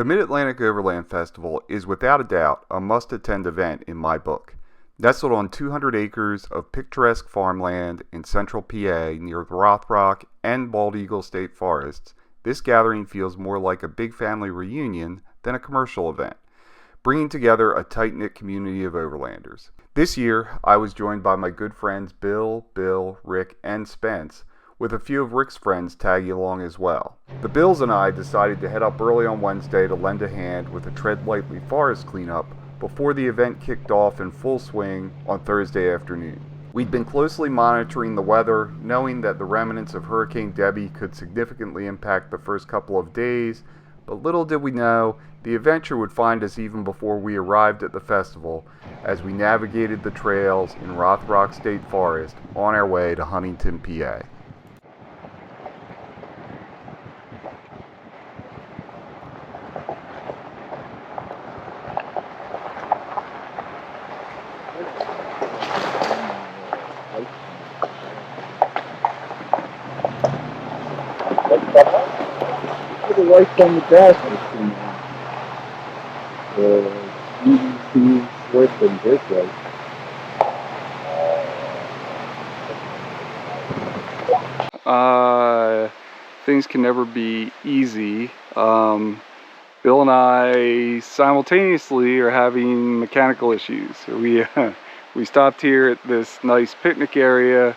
The Mid Atlantic Overland Festival is without a doubt a must-attend event in my book. Nestled on 200 acres of picturesque farmland in central PA near the Rothrock and Bald Eagle State Forests, this gathering feels more like a big family reunion than a commercial event, bringing together a tight-knit community of overlanders. This year, I was joined by my good friends Bill, Rick, and Spence, with a few of Rick's friends tagging along as well. The Bills and I decided to head up early on Wednesday to lend a hand with a Tread Lightly forest cleanup before the event kicked off in full swing on Thursday afternoon. We'd been closely monitoring the weather, knowing that the remnants of Hurricane Debby could significantly impact the first couple of days, but little did we know the adventure would find us even before we arrived at the festival as we navigated the trails in Rothrock State Forest on our way to Huntington, PA. The lights on the dash are too short and brake lights. Things can never be easy. Bill and I simultaneously are having mechanical issues. We stopped here at this nice picnic area,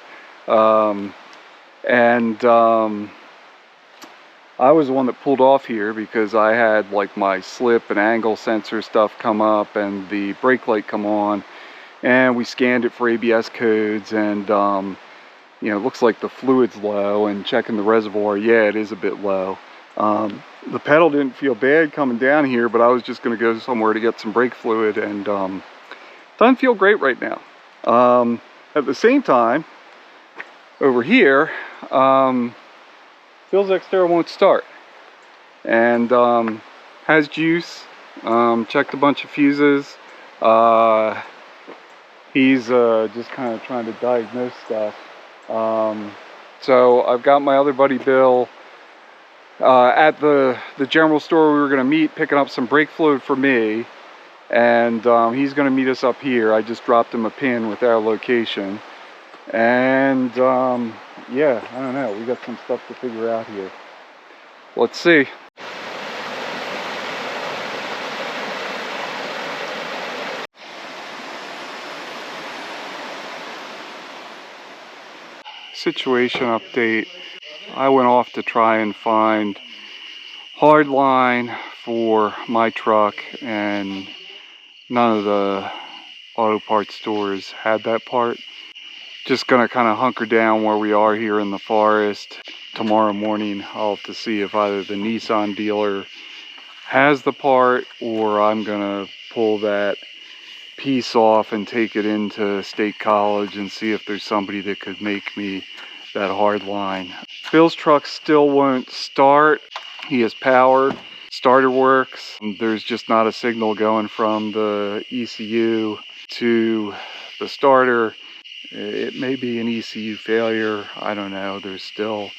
I was the one that pulled off here because I had like my slip and angle sensor stuff come up and the brake light come on, and we scanned it for ABS codes, and you know, it looks like the fluid's low, and checking the reservoir, yeah, it is a bit low. The pedal didn't feel bad coming down here, but I was just going to go somewhere to get some brake fluid, and doesn't feel great right now. At the same time, over here, feels like Xterra won't start, and has juice. Checked a bunch of fuses. He's just kind of trying to diagnose stuff. So I've got my other buddy Bill at the general store we were going to meet, picking up some brake fluid for me, and he's going to meet us up here. I just dropped him a pin with our location, and yeah, I don't know, we got some stuff to figure out here. Let's see. Situation update. I went off to try and find hardline for my truck, and none of the auto parts stores had that part. Just gonna kind of hunker down where we are here in the forest. Tomorrow morning I'll have to see if either the Nissan dealer has the part, or I'm gonna pull that piece off and take it into State College and see if there's somebody that could make me that hard line. Bill's truck still won't start. He has power, starter works. There's just not a signal going from the ECU to the starter. It may be an ECU failure, I don't know. There's still,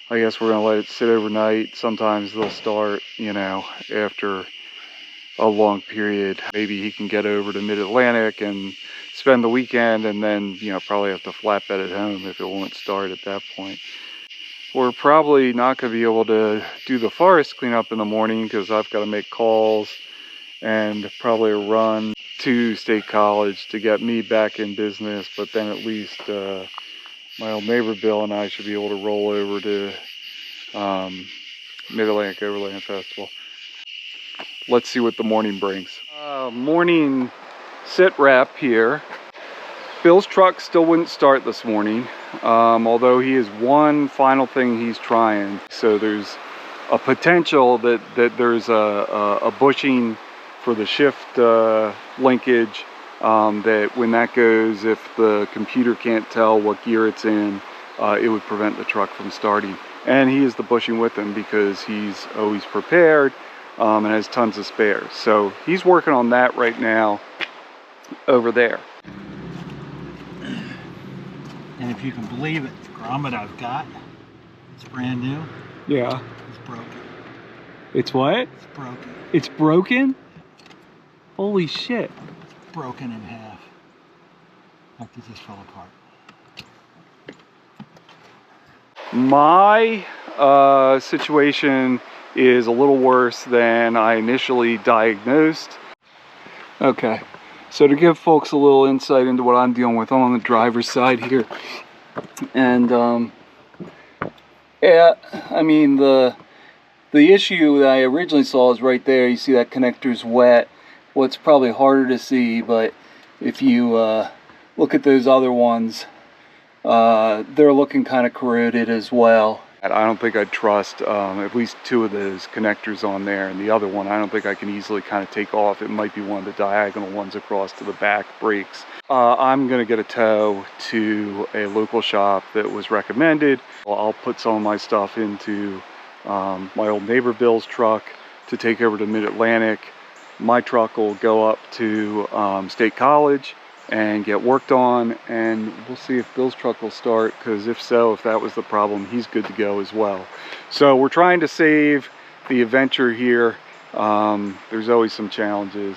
I guess we're gonna let it sit overnight. Sometimes they'll start, you know, after a long period. Maybe he can get over to Mid Atlantic and spend the weekend, and then, you know, probably have to flatbed it home if it won't start at that point. We're probably not gonna be able to do the forest cleanup in the morning because I've got to make calls and probably a run to State College to get me back in business, but then at least my old neighbor Bill and I should be able to roll over to Mid Atlantic Overland Festival. Let's see what the morning brings. Morning sit rep here. Bill's truck still wouldn't start this morning, although he has one final thing he's trying. So there's a potential that there's a bushing for the shift linkage, that when that goes, if the computer can't tell what gear it's in, it would prevent the truck from starting. And he has the bushing with him because he's always prepared and has tons of spares. So he's working on that right now over there. And if you can believe it, the grommet I've got, it's brand new. Yeah. It's broken. It's what? It's broken. It's broken? Holy shit. It's broken in half. Like it just fell apart. My situation is a little worse than I initially diagnosed. Okay, so to give folks a little insight into what I'm dealing with, I'm on the driver's side here. And yeah, I mean the issue that I originally saw is right there. You see that connector's wet. What's probably harder to see, but if you look at those other ones, they're looking kind of corroded as well. I don't think I'd trust at least two of those connectors on there, and the other one I don't think I can easily kind of take off. It might be one of the diagonal ones across to the back brakes. I'm gonna get a tow to a local shop that was recommended. I'll put some of my stuff into my old neighbor Bill's truck to take over to Mid Atlantic. My truck will go up to State College and get worked on, and we'll see if Bill's truck will start, because if so, if that was the problem, he's good to go as well. So we're trying to save the adventure here. There's always some challenges,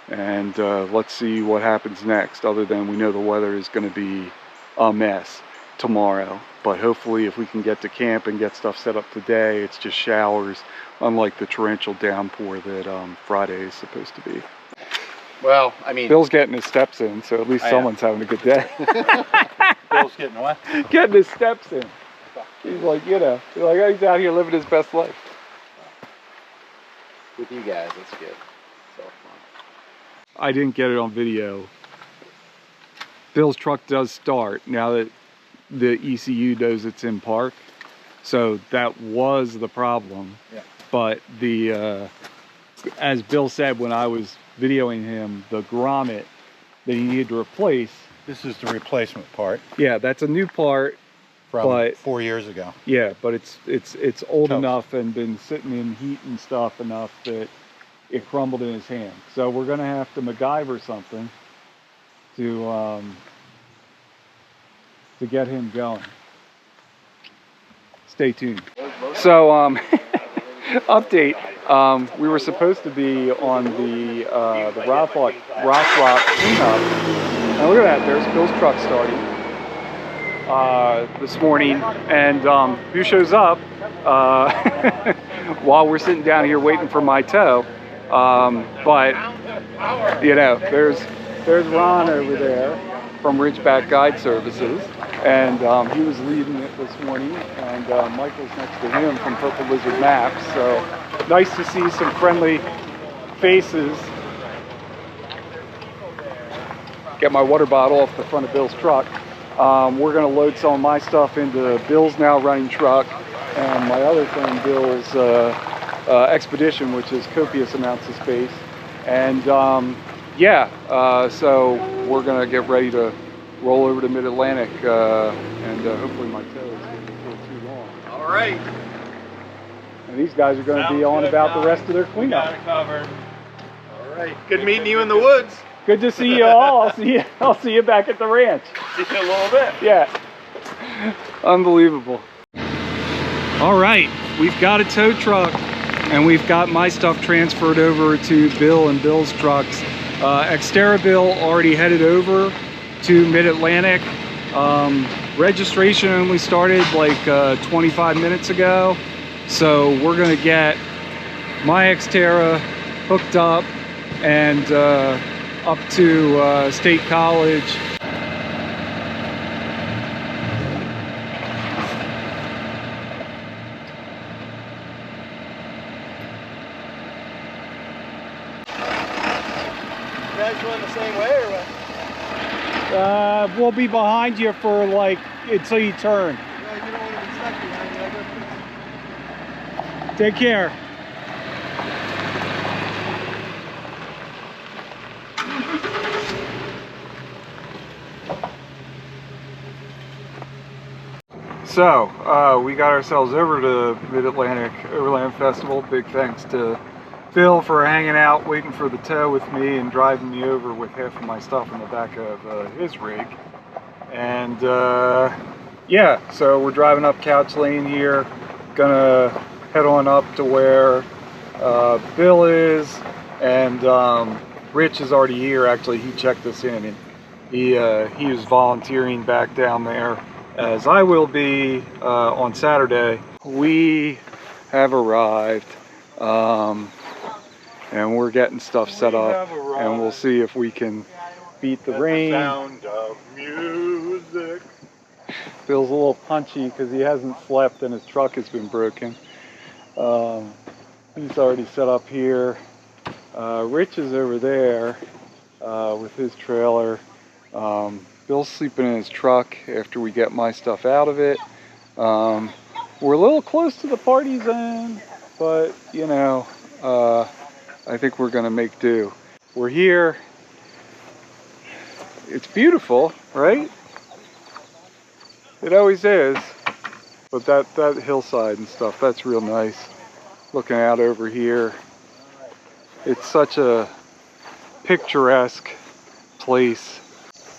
and let's see what happens next, other than we know the weather is going to be a mess tomorrow. But hopefully if we can get to camp and get stuff set up today, it's just showers, unlike the torrential downpour that Friday is supposed to be. Well, I mean, Bill's getting his steps in, so at least someone's having a good day. Bill's getting what? Getting his steps in. He's like, you know, he's out here living his best life. With you guys, that's good. So fun. I didn't get it on video. Bill's truck does start now that the ECU knows it's in park. So that was the problem. Yeah. But the, as Bill said when I was videoing him, the grommet that he needed to replace. This is the replacement part Yeah, that's a new part. from But- 4 years ago. Yeah, but it's old Toast. enough and been sitting in heat and stuff enough that it crumbled in his hand. So we're gonna have to MacGyver something to get him going. Stay tuned. So update. We were supposed to be on the Rock Rock cleanup, and look at that. There's Bill's truck starting this morning, and who shows up while we're sitting down here waiting for my tow? But you know, there's Ron over there from Ridgeback Guide Services, and he was leading it this morning, and Michael's next to him from Purple Lizard Maps. So nice to see some friendly faces. Get my water bottle off the front of Bill's truck. We're going to load some of my stuff into Bill's now running truck, and my other friend Bill's Expedition, which is copious amounts of space. And yeah, so we're going to get ready to roll over to Mid Atlantic, and hopefully my tow is going to feel too long. All right. And these guys are going to be on about the rest of their cleanup. Covered. All right. Good meeting you in the woods. Good to see you all. I'll see you back at the ranch. See you in a little bit. Yeah. Unbelievable. All right, we've got a tow truck, and we've got my stuff transferred over to Bill and Bill's trucks. Xterra Bill already headed over to Mid Atlantic. Registration only started like 25 minutes ago, so we're gonna get my Xterra hooked up and up to State College. You guys going the same way or what? We'll be behind you for like until you turn. Yeah, you don't want to be stuck behind the other. Take care. So, we got ourselves over to Mid Atlantic Overland Festival. Big thanks to Phil for hanging out, waiting for the tow with me and driving me over with half of my stuff in the back of his rig. And yeah, so we're driving up Couch Lane here. Gonna head on up to where Bill is, and Rich is already here. Actually, he checked us in, and he is volunteering back down there, as I will be on Saturday. We have arrived, and we're getting stuff set up, and we'll see if we can beat the rain. The sound of music. Bill's a little punchy because he hasn't slept and his truck has been broken. He's already set up here. Rich is over there with his trailer. Bill's sleeping in his truck after we get my stuff out of it. We're a little close to the party zone, but you know, I think we're gonna make do. We're here. It's beautiful, right? It always is. But that hillside and stuff, that's real nice. Looking out over here. It's such a picturesque place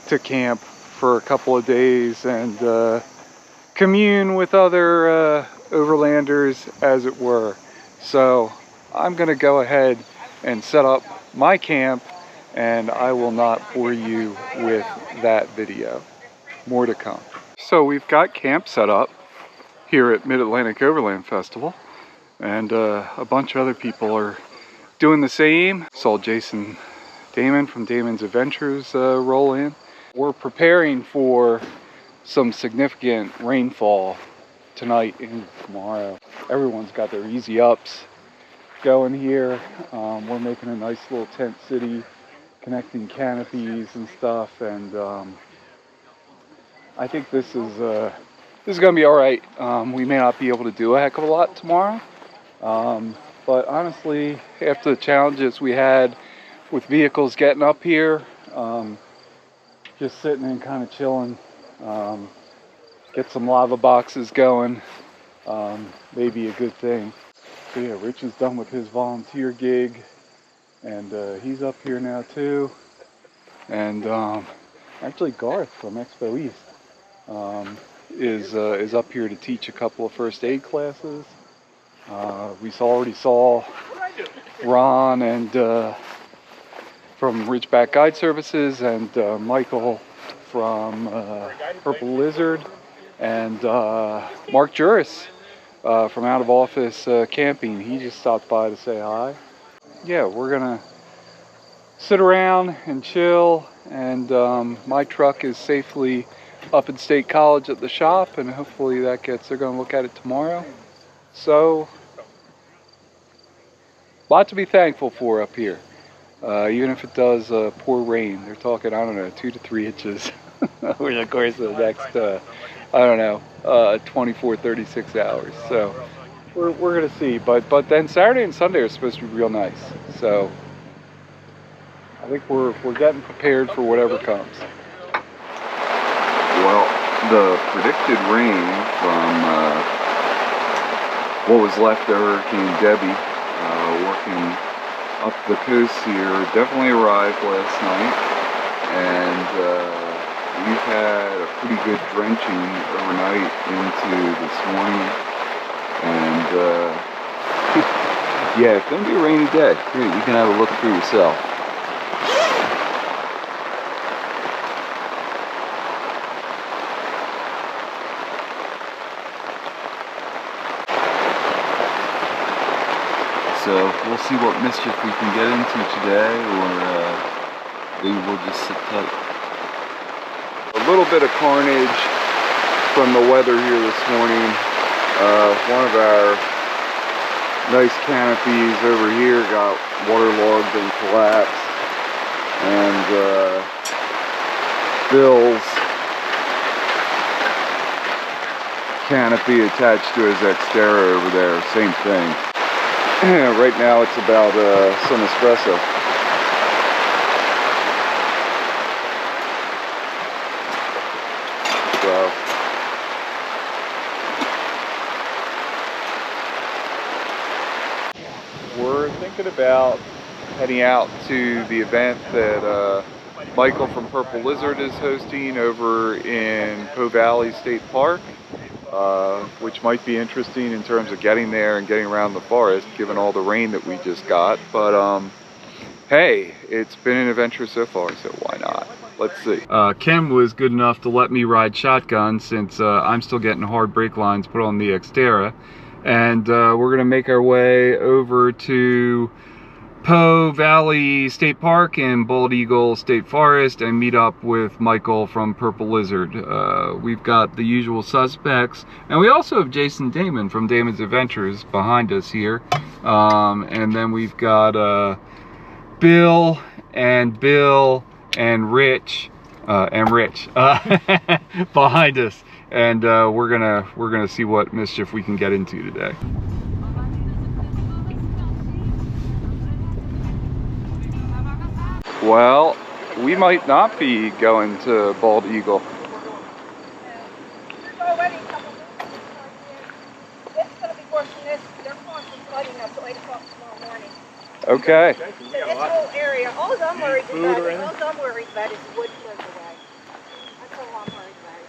to camp for a couple of days and commune with other overlanders, as it were. So I'm gonna go ahead and set up my camp, and I will not bore you with that video. More to come. So we've got camp set up here at Mid Atlantic Overland Festival, and a bunch of other people are doing the same. Saw Jason Damon from Damon's Adventures roll in. We're preparing for some significant rainfall tonight and tomorrow. Everyone's got their easy ups going here. We're making a nice little tent city, connecting canopies and stuff, and I think this is gonna be all right. We may not be able to do a heck of a lot tomorrow, but honestly, after the challenges we had with vehicles getting up here, just sitting and kind of chilling, get some lava boxes going, may be a good thing. So yeah, Rich is done with his volunteer gig, and he's up here now too. And actually Garth from Expo East is up here to teach a couple of first aid classes. We already saw Ron and from Ridgeback Guide Services, and Michael from Purple Lizard, and Mark Juris from Out of Office Camping. He just stopped by to say hi. Yeah, we're gonna sit around and chill, and my truck is safely up in State College at the shop, and hopefully they're gonna look at it tomorrow. So, a lot to be thankful for up here. Even if it does pour rain. They're talking, I don't know, 2 to 3 inches over the course of the next, I don't know, 24, 36 hours. So we're gonna see. But then Saturday and Sunday are supposed to be real nice. So I think we're getting prepared for whatever comes. Well, the predicted rain from what was left of Hurricane Debby working up the coast here definitely arrived last night, and we've had a pretty good drenching overnight into this morning, and yeah, it's going to be a rainy day. Here, you can have a look for yourself. So we'll see what mischief we can get into today, or maybe we'll just sit tight. A little bit of carnage from the weather here this morning. One of our nice canopies over here got waterlogged and collapsed, and Bill's canopy attached to his Xterra over there, same thing. Right now it's about some espresso. So we're thinking about heading out to the event that Michael from Purple Lizard is hosting over in Po Valley State Park. which might be interesting in terms of getting there and getting around the forest, given all the rain that we just got. But hey, it's been an adventure so far, so why not? Let's see. Ken was good enough to let me ride shotgun since I'm still getting hard brake lines put on the Xterra. And we're gonna make our way over to Poe Valley State Park and Bald Eagle State Forest and meet up with Michael from Purple Lizard. We've got the usual suspects, and we also have Jason Damon from Damon's Adventures behind us here. And then we've got Bill and Rich behind us, and we're gonna see what mischief we can get into today. Well, we might not be going to Bald Eagle. There's already a couple of it's going to be worse than this. They're constantly flooding up till 8 o'clock tomorrow morning. Okay. So this whole area, all I'm worried about is the wood flows away. That's all I'm worried about.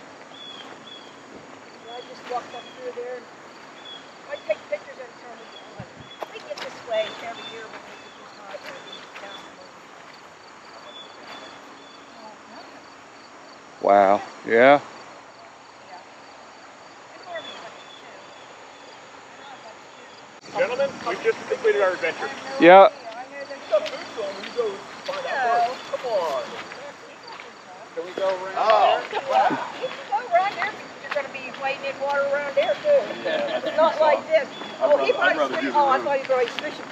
So I just walked up through there. I take pictures every time we get this way every year when we get this hot down. Wow. Yeah. Gentlemen, we've just completed our adventure. Yeah. Come on. Can we go around there? You can go around there. You're going to be wading in water around there too. It's not like this. Oh, he probably switched. Oh, I thought he was already switching.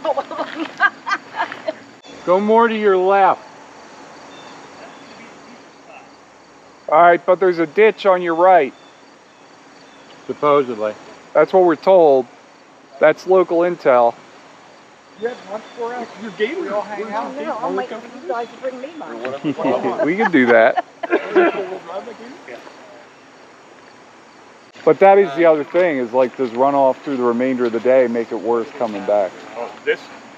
Go more to your left. All right, but there's a ditch on your right. Supposedly. That's what we're told. That's local intel. You have lunch for us? Your gators all hang out. No, I'm waiting for you guys to bring me mine. We can do that. But that is the other thing, is like, does runoff through the remainder of the day make it worse coming back? Oh,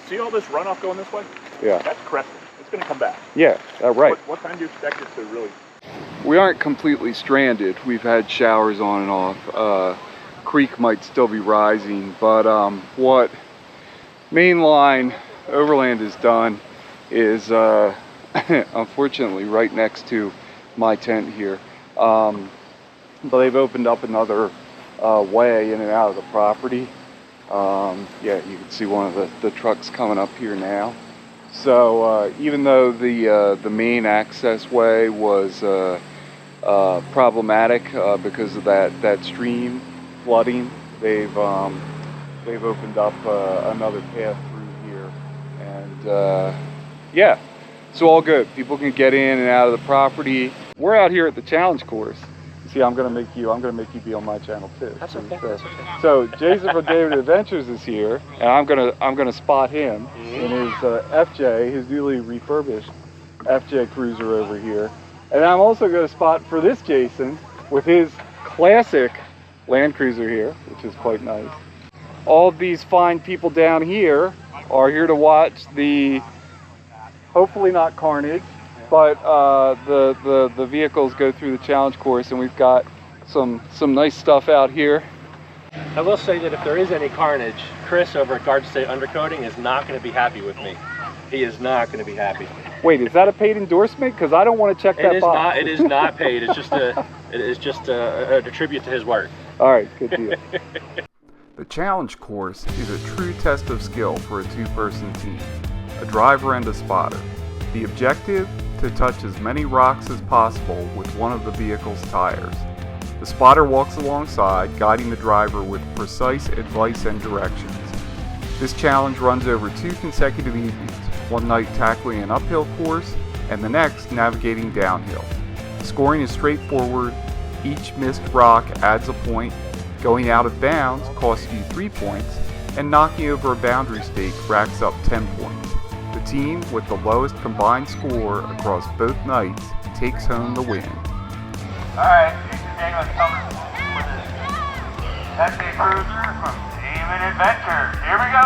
see all this runoff going this way? Yeah. That's cresting. It's going to come back. Yeah, right. What time do you expect it to really? We aren't completely stranded. We've had showers on and off. Creek might still be rising, but what Mainline Overland has done is, unfortunately, right next to my tent here, but they've opened up another way in and out of the property. Yeah, you can see one of the trucks coming up here now. So even though the main access way was problematic because of that stream flooding, they've opened up another path through here, and yeah, so all good. People can get in and out of the property. We're out here at the challenge course. See, I'm gonna make you be on my channel too. That's okay. So Jason from David Adventures is here, and I'm gonna spot him in his FJ, his newly refurbished FJ Cruiser over here, and I'm also gonna spot for this Jason with his classic Land Cruiser here, which is quite nice. All of these fine people down here are here to watch the, hopefully not carnage, but the vehicles go through the challenge course, and we've got some nice stuff out here. I will say that if there is any carnage, Chris over at Garden State Undercoating is not going to be happy with me. He is not going to be happy. Wait, is that a paid endorsement? Because I don't want to check that box. It is not paid. It's just a tribute to his work. All right, good deal. The challenge course is a true test of skill for a two-person team, a driver and a spotter. The objective? To touch as many rocks as possible with one of the vehicle's tires. The spotter walks alongside, guiding the driver with precise advice and directions. This challenge runs over 2 consecutive evenings, one night tackling an uphill course and the next navigating downhill. Scoring is straightforward. Each missed rock adds a point, going out of bounds costs you 3 points, and knocking over a boundary stake racks up 10 points. The team with the lowest combined score across both nights takes home the win. Alright, Jason Daniels coming with his FJ Cruiser from Demon Adventures. Here we go!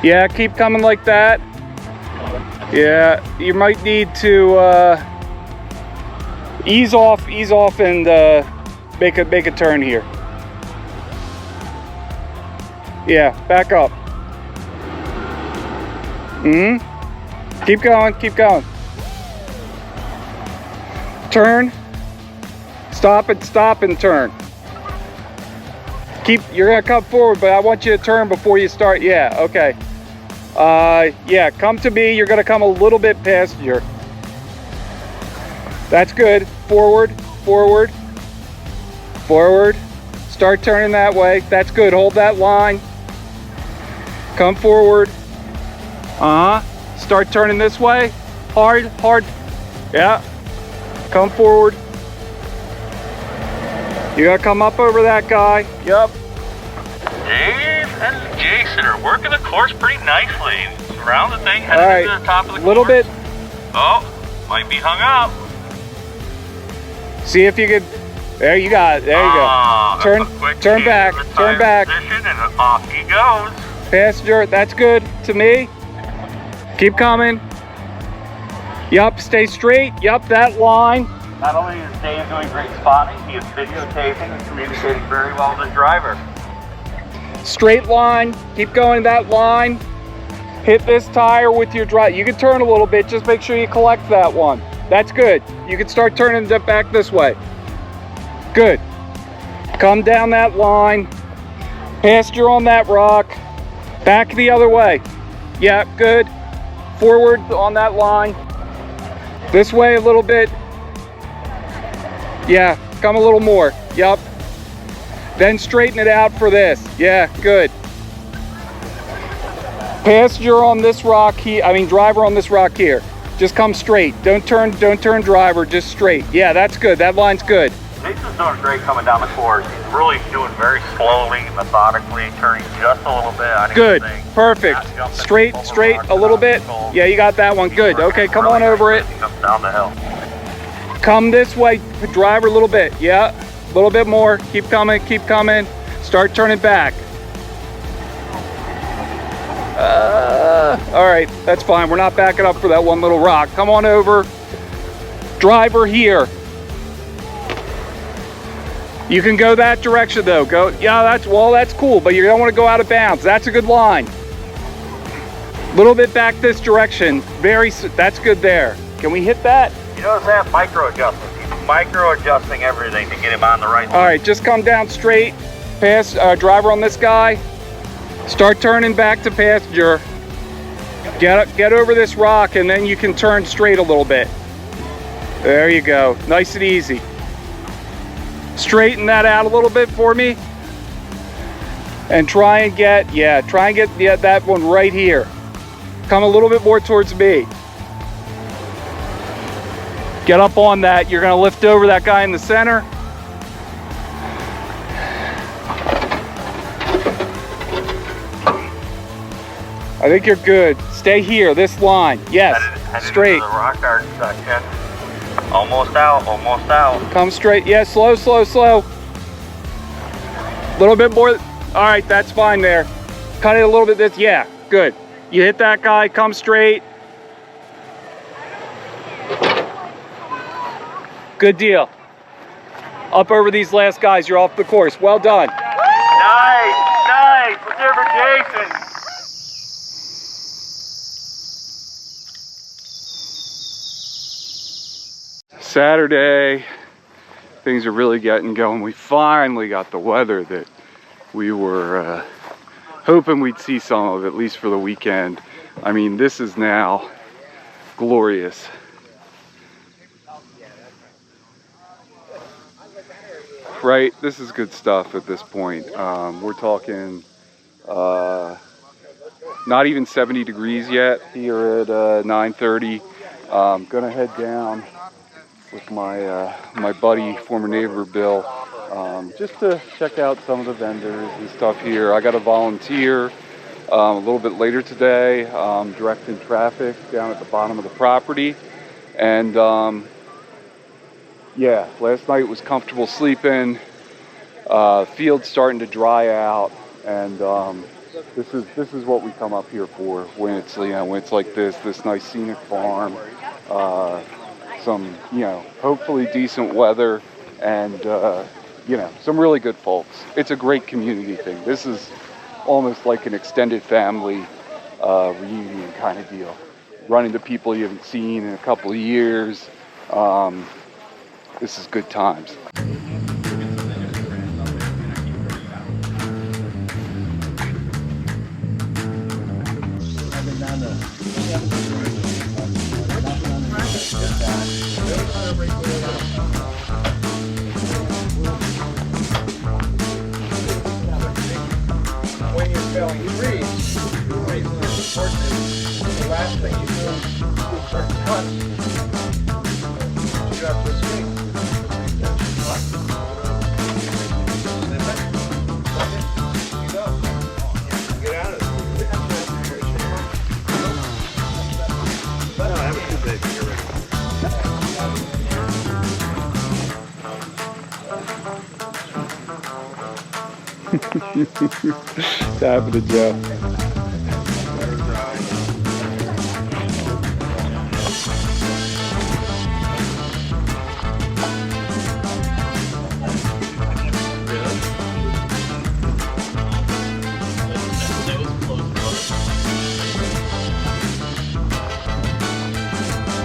Yeah, keep coming like that. Yeah, you might need to Ease off, and make a turn here. Yeah, back up. Keep going, keep going. Turn. Stop and turn. You're gonna come forward, but I want you to turn before you start. Yeah, okay. Yeah, come to me. You're gonna come a little bit past your. That's good. Forward, forward, forward. Start turning that way. That's good. Hold that line. Come forward. Start turning this way. Hard, hard. Yeah. Come forward. You gotta come up over that guy. Yep. Dave and Jason are working the course pretty nicely. Around the thing, headed All right. to the top of the course. Little bit. Oh, might be hung up. See if you could. There you got it. There you go. Turn back. Turn back. Position and off he goes. Passenger. That's good to me. Keep coming. Yup. Stay straight. Yup. That line. Not only is Dave doing great spotting, he is videotaping and communicating very well with his driver. Straight line. Keep going that line. Hit this tire with your drive. You can turn a little bit. Just make sure you collect that one. That's good. You can start turning it back this way. Good. Come down that line. Passenger on that rock. Back the other way. Yeah, good. Forward on that line. This way a little bit. Yeah, come a little more. Yup. Then straighten it out for this. Yeah, good. Passenger on this rock here. Driver on this rock here. Just come straight. Don't turn driver, just straight. Yeah, that's good. That line's good. Jason's doing great coming down the course. He's really doing very slowly, methodically, turning just a little bit. Good. Perfect. Straight, a little bit. Yeah, you got that one. Good. Okay, come on over it. Comes down the hill. Come this way, driver, a little bit. Yeah, a little bit more. Keep coming, keep coming. Start turning back. All right, that's fine. We're not backing up for that one little rock. Come on over. Driver here. You can go that direction though. Go. Yeah, that's cool, but you don't want to go out of bounds. That's a good line. A little bit back this direction. That's good there. Can we hit that? You notice that micro adjustment. He's micro adjusting everything to get him on the right line. All right, just come down straight. Pass driver on this guy. Start turning back to passenger. Get over this rock, and then you can turn straight a little bit. There you go. Nice and easy. Straighten that out a little bit for me. And try and get that one right here. Come a little bit more towards me. Get up on that. You're gonna lift over that guy in the center. I think you're good. Stay here, this line. Yes, headed straight. into the rock art section. Almost out, almost out. Come straight. Yeah, slow, slow, slow. A little bit more. All right, that's fine there. Cut it a little bit. Yeah, good. You hit that guy, come straight. Good deal. Up over these last guys, you're off the course. Well done. Nice, nice. Let's hear for Jason. Saturday, things are really getting going. We finally got the weather that we were hoping we'd see some of, at least for the weekend. I mean, this is now glorious. Right, this is good stuff at this point. We're talking not even 70 degrees yet here at 9:30. Gonna head down with my buddy, former neighbor Bill, just to check out some of the vendors and stuff here. I got to volunteer a little bit later today, directing traffic down at the bottom of the property. And yeah, last night was comfortable sleeping. Field's starting to dry out, and this is what we come up here for when it's when it's like this nice scenic farm. some, you know, hopefully decent weather and, you know, some really good folks. It's a great community thing. This is almost like an extended family reunion kind of deal. Running to people you haven't seen in a couple of years. This is good times. When you read, the reason it's important is the last thing you do is start to cut. You have to escape. Get out of it. No, that was too big. You're right. What's happening, Joe?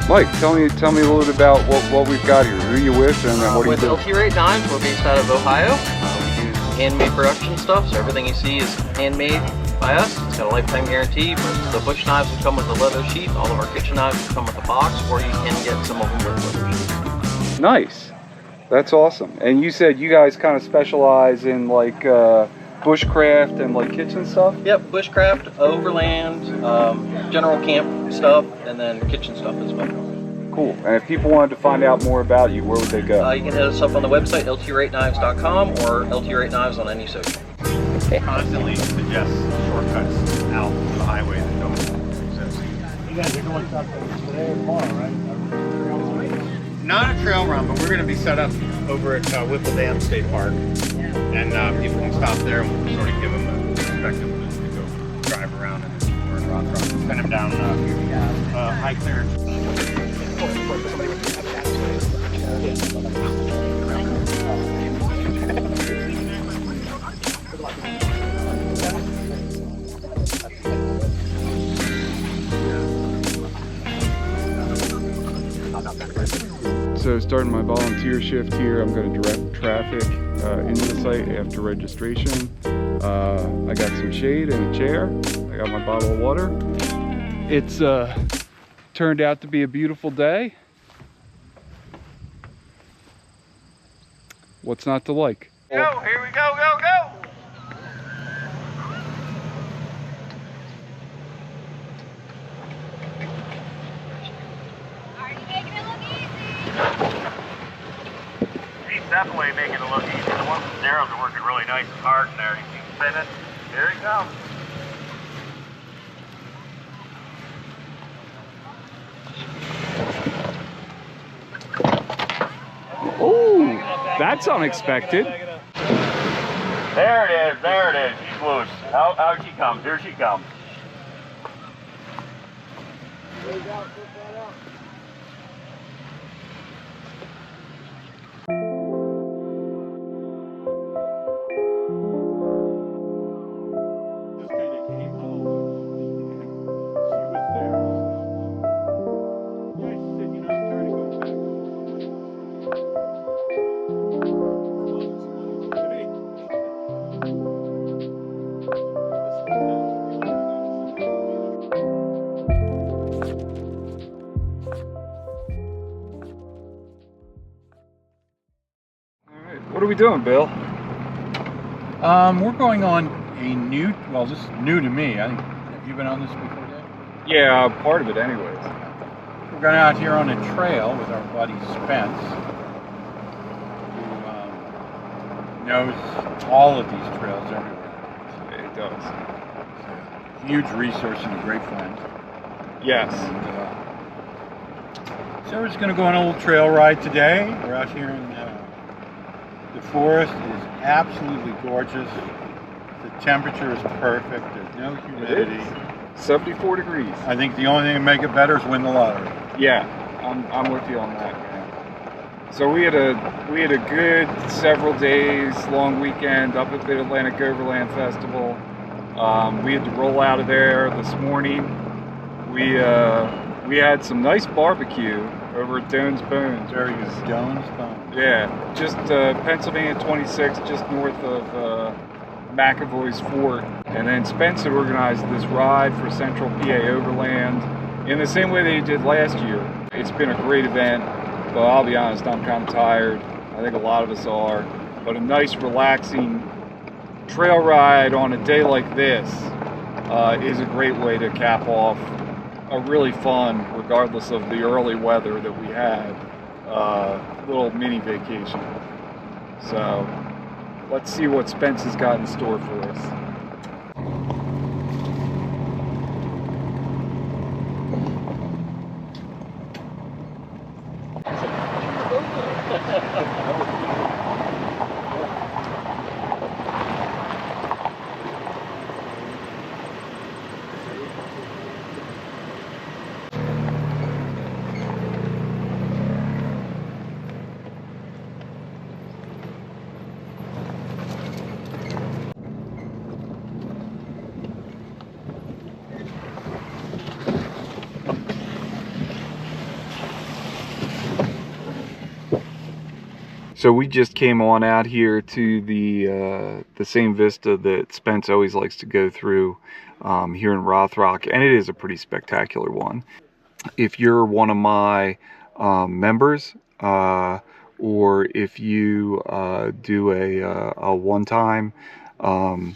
Mike, tell me a little bit about what we've got here. Who you with, and what are you doing? With LT Knives, we're based out of Ohio. We do handmade production stuff, so everything you see is handmade by us. It's got a lifetime guarantee. Most of the bush knives will come with a leather sheath. All of our kitchen knives will come with a box, or you can get some of them with leather sheaths. Nice. That's awesome. And you said you guys kind of specialize in like bushcraft and like kitchen stuff? Yep, bushcraft, overland, general camp stuff, and then kitchen stuff as well. Cool. And if people wanted to find out more about you, where would they go? You can hit us up on the website, ltrateknives.com, or LT8Knives on any social. Constantly suggest shortcuts out to the highway that don't exist. You guys are going something today or tomorrow, right? Not a trail run, but we're going to be set up over at Whipple Dam State Park, and people can stop there and we'll sort of give them a perspective to go drive around and send them down high clearance. So starting my volunteer shift here, I'm going to direct traffic into the site after registration. I got some shade and a chair. I got my bottle of water. It's turned out to be a beautiful day. What's not to like? Go, here we go, go, go! Are you making it look easy? He's definitely making it look easy. The ones with zeros are working really nice and hard in there. You see him spinning? Here he comes. Oh, that's unexpected. There it is, there it is. She's loose. Out she comes, here she comes. What are we doing, Bill? We're going on a new, well, this is new to me. I think, have you been on this before, Dave? Yeah, part of it anyways. We're going out here on a trail with our buddy Spence, who knows all of these trails everywhere. It does. It's a huge resource and a great friend. Yes. So we're just going to go on a little trail ride today. We're out here in the forest. It is absolutely gorgeous. The temperature is perfect. There's no humidity. 74 degrees. I think the only thing to make it better is win the lottery. Yeah, I'm with you on that, man. So we had a good several days, long weekend up at Mid Atlantic Overland Festival. We had to roll out of there this morning. We had some nice barbecue over at Doan's Bones. There he is. Doan's Bones. Yeah, just Pennsylvania 26, just north of McAvoy's Fort. And then Spence had organized this ride for Central PA Overland in the same way they did last year. It's been a great event, but I'll be honest, I'm kind of tired. I think a lot of us are. But a nice, relaxing trail ride on a day like this is a great way to cap off a really fun, regardless of the early weather that we had, little mini vacation. So let's see what Spence has got in store for us. So we just came on out here to the same vista that Spence always likes to go through here in Rothrock, and it is a pretty spectacular one. If you're one of my members, or if you do a one-time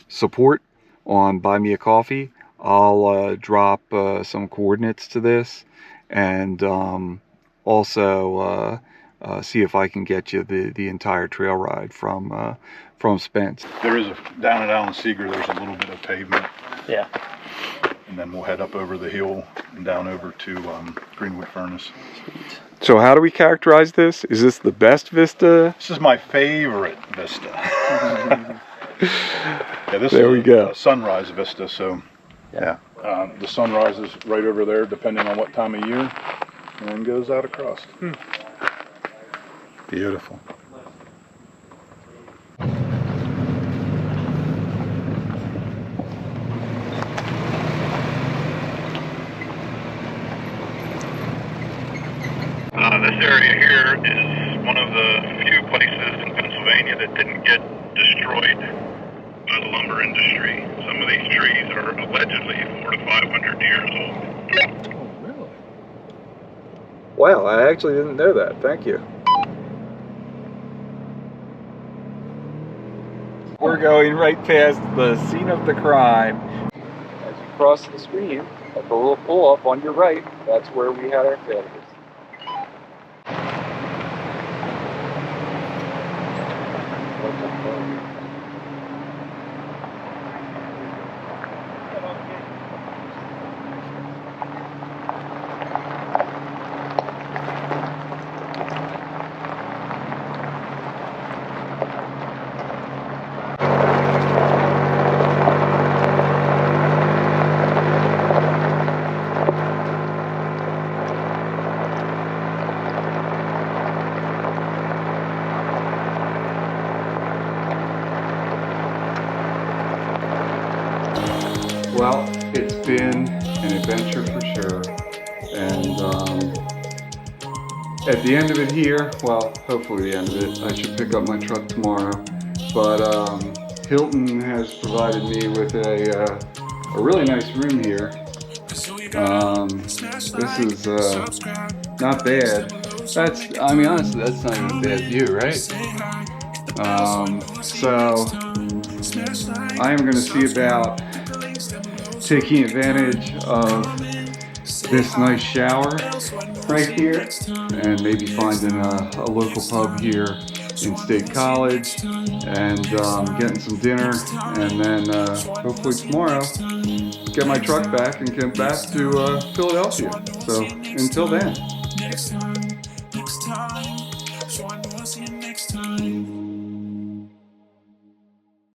support on Buy Me a Coffee, I'll drop some coordinates to this, and also see if I can get you the entire trail ride from Spence. There is down at Allen Seeger, there's a little bit of pavement. Yeah. And then we'll head up over the hill and down over to Greenwood Furnace. So how do we characterize this? Is this the best vista? This is my favorite vista. Yeah, this there is we go. A sunrise vista, so yeah. The sun rises right over there depending on what time of year and goes out across. Beautiful. This area here is one of the few places in Pennsylvania that didn't get destroyed by the lumber industry. Some of these trees are allegedly 400 to 500 years old. Oh, really? Wow, I actually didn't know that. Thank you. We're going right past the scene of the crime. As you cross the stream, at the little pull-up on your right, that's where we had our failures. Well, it's been an adventure for sure, and at the end of it here, well, hopefully the end of it, I should pick up my truck tomorrow, but Hilton has provided me with a really nice room here. This is not bad. I mean, honestly, that's not even a bad view, right? So I am going to see about taking advantage of this nice shower right here, and maybe finding a local pub here in State College, and getting some dinner, and then hopefully tomorrow get my truck back and get back to Philadelphia. So until then.